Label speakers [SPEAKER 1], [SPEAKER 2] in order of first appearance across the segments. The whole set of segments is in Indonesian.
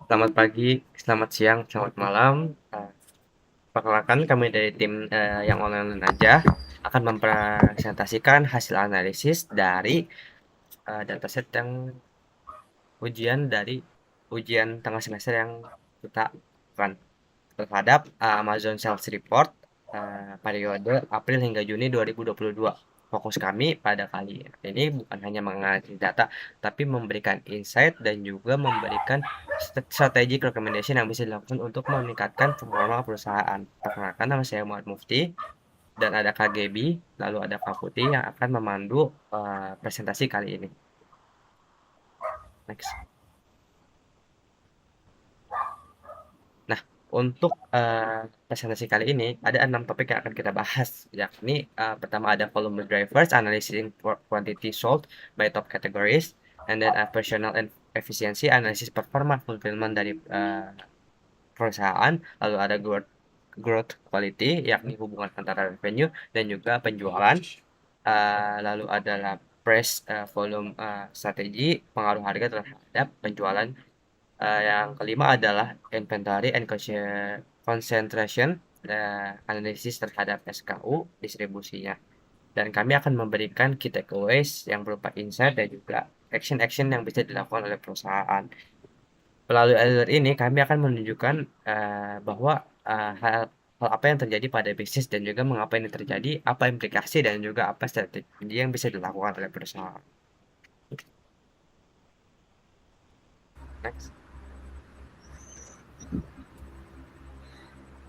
[SPEAKER 1] Selamat pagi, selamat siang, selamat malam. Perkenalkan kami dari tim yang online aja akan mempresentasikan hasil analisis dari dataset yang ujian tengah semester yang kita lakukan terhadap Amazon Sales Report periode April hingga Juni 2022. Fokus kami pada kali ini bukan hanya menganalisis data, tapi memberikan insight dan juga memberikan strategic recommendation yang bisa dilakukan untuk meningkatkan performa perusahaan. Perkenalkan, nama saya Muhammad Mufti dan ada Kak Gebi, lalu ada Kak Putih yang akan memandu presentasi kali ini. Next. Nah, untuk presentasi kali ini ada 6 topik yang akan kita bahas, yakni pertama ada volume drivers, analyzing quantity sold by top categories, and then operational and efficiency, analisis performa fulfillment dari perusahaan, lalu ada growth quality, yakni hubungan antara revenue dan juga penjualan, lalu adalah price volume strategi, pengaruh harga terhadap penjualan. Yang kelima adalah inventory and concentration analisis terhadap SKU distribusinya. Dan kami akan memberikan key takeaways yang berupa insight dan juga action-action yang bisa dilakukan oleh perusahaan. Melalui alur ini kami akan menunjukkan bahwa hal apa yang terjadi pada bisnis dan juga mengapa ini terjadi, apa implikasi dan juga apa strategi yang bisa dilakukan oleh perusahaan. Next.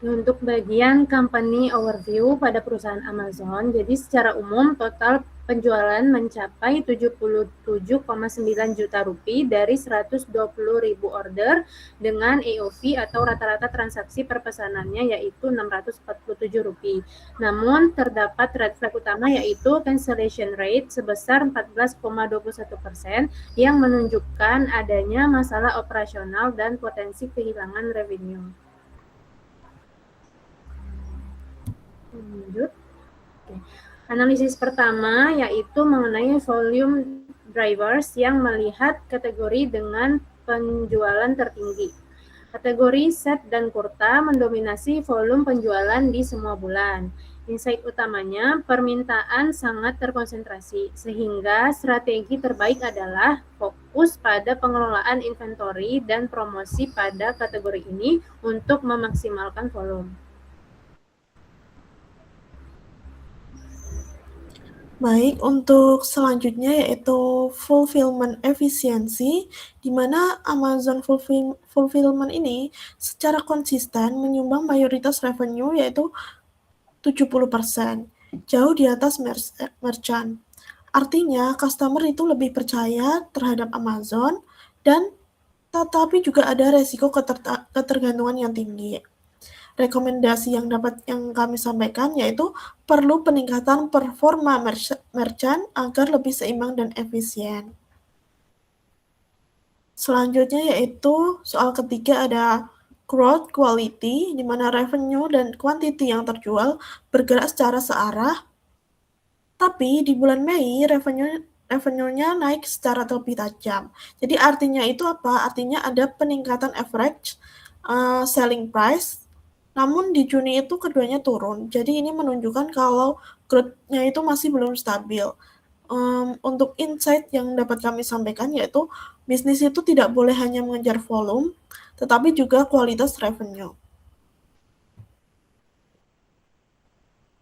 [SPEAKER 2] Untuk bagian company overview pada perusahaan Amazon, jadi secara umum total penjualan mencapai 77,9 juta rupiah dari 120.000 order dengan AOV atau rata-rata transaksi per pesanannya yaitu 647 rupiah. Namun terdapat red flag utama yaitu cancellation rate sebesar 14,21% yang menunjukkan adanya masalah operasional dan potensi kehilangan revenue. Lanjut. Oke. Analisis pertama yaitu mengenai volume drivers yang melihat kategori dengan penjualan tertinggi. Kategori set dan kurta mendominasi volume penjualan di semua bulan. Insight utamanya, permintaan sangat terkonsentrasi, sehingga strategi terbaik adalah fokus pada pengelolaan inventory dan promosi pada kategori ini untuk memaksimalkan volume.
[SPEAKER 3] Baik, untuk selanjutnya yaitu fulfillment efisiensi, di mana Amazon fulfillment ini secara konsisten menyumbang mayoritas revenue yaitu 70%, jauh di atas merchant. Artinya, customer itu lebih percaya terhadap Amazon dan tetapi juga ada resiko ketergantungan yang tinggi. Rekomendasi yang kami sampaikan yaitu perlu peningkatan performa merchant agar lebih seimbang dan efisien. Selanjutnya yaitu soal ketiga ada growth quality, di mana revenue dan quantity yang terjual bergerak secara searah. Tapi di bulan Mei revenue-nya naik secara lebih tajam. Jadi artinya itu apa? Artinya ada peningkatan average selling price. Namun di Juni itu keduanya turun. Jadi ini menunjukkan kalau growth-nya itu masih belum stabil. Untuk insight yang dapat kami sampaikan yaitu bisnis itu tidak boleh hanya mengejar volume, tetapi juga kualitas revenue.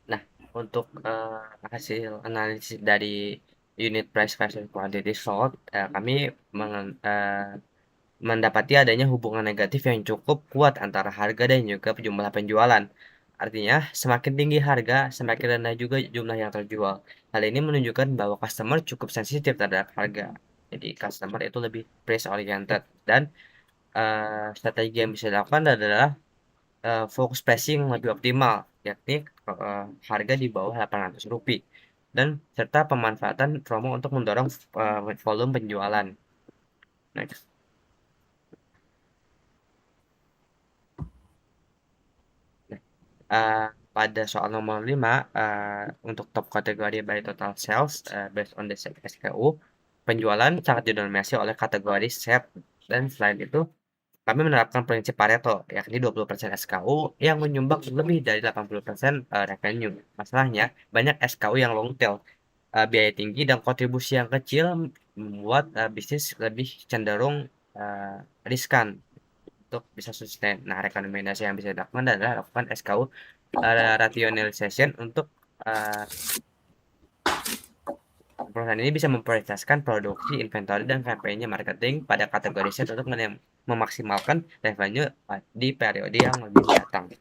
[SPEAKER 1] Nah, untuk hasil analisis dari unit price versus quantity sold, kami mendapati adanya hubungan negatif yang cukup kuat antara harga dan juga jumlah penjualan. Artinya, semakin tinggi harga, semakin rendah juga jumlah yang terjual. Hal ini menunjukkan bahwa customer cukup sensitif terhadap harga. Jadi, customer itu lebih price oriented dan strategi yang bisa dilakukan adalah fokus pricing lebih optimal, yakni harga di bawah 800 rupiah dan serta pemanfaatan promo untuk mendorong volume penjualan. Next. Pada soal nomor 5, untuk top kategori by total sales based on the SKU, penjualan sangat didominasi oleh kategori set, dan selain itu kami menerapkan prinsip Pareto, yakni 20% SKU yang menyumbang lebih dari 80% revenue. Masalahnya, banyak SKU yang long tail, biaya tinggi dan kontribusi yang kecil membuat bisnis lebih cenderung riskan untuk bisa sustain. Nah, rekomendasi yang bisa dilakukan adalah lakukan SKU rationalization untuk perusahaan ini bisa memprioritaskan produksi, inventory, dan kampanye marketing pada kategori set untuk memaksimalkan revenue di periode yang lebih mendatang.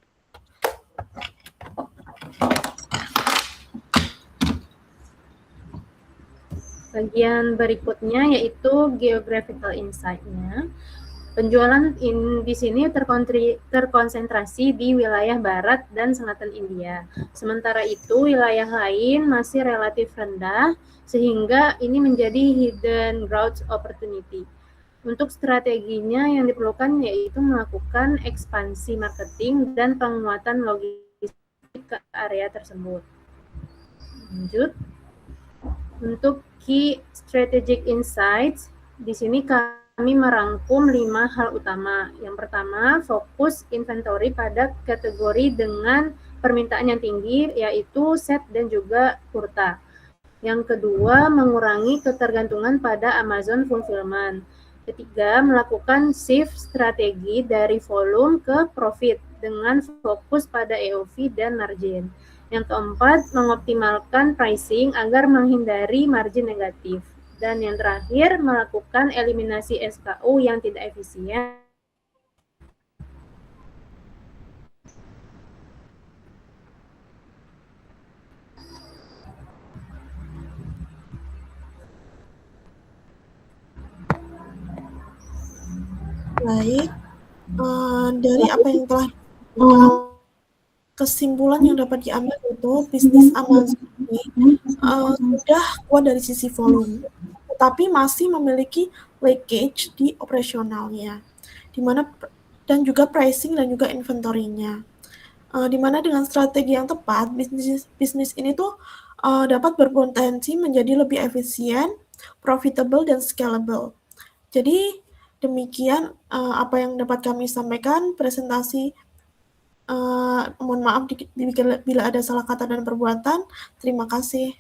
[SPEAKER 2] Bagian berikutnya yaitu geographical insight-nya. Penjualan di sini terkonsentrasi di wilayah barat dan selatan India. Sementara itu, wilayah lain masih relatif rendah, sehingga ini menjadi hidden growth opportunity. Untuk strateginya yang diperlukan yaitu melakukan ekspansi marketing dan penguatan logistik ke area tersebut. Lanjut. Untuk key strategic insights, di sini kami merangkum 5 hal utama. Yang pertama, fokus inventory pada kategori dengan permintaan yang tinggi, yaitu set dan juga kurta. Yang kedua, mengurangi ketergantungan pada Amazon Fulfillment. Ketiga, melakukan shift strategi dari volume ke profit dengan fokus pada AOV dan margin. Yang keempat, mengoptimalkan pricing agar menghindari margin negatif. Dan yang terakhir, melakukan eliminasi SKU yang tidak efisien.
[SPEAKER 3] Baik, dari apa yang telah kesimpulan yang dapat diambil itu bisnis Amazon ini sudah kuat dari sisi volume, tetapi masih memiliki leakage di operasionalnya, dan juga pricing dan juga inventory-nya. Di mana dengan strategi yang tepat, bisnis ini tuh dapat berpotensi menjadi lebih efisien, profitable, dan scalable. Jadi demikian apa yang dapat kami sampaikan presentasi. Mohon maaf bila ada salah kata dan perbuatan. Terima kasih.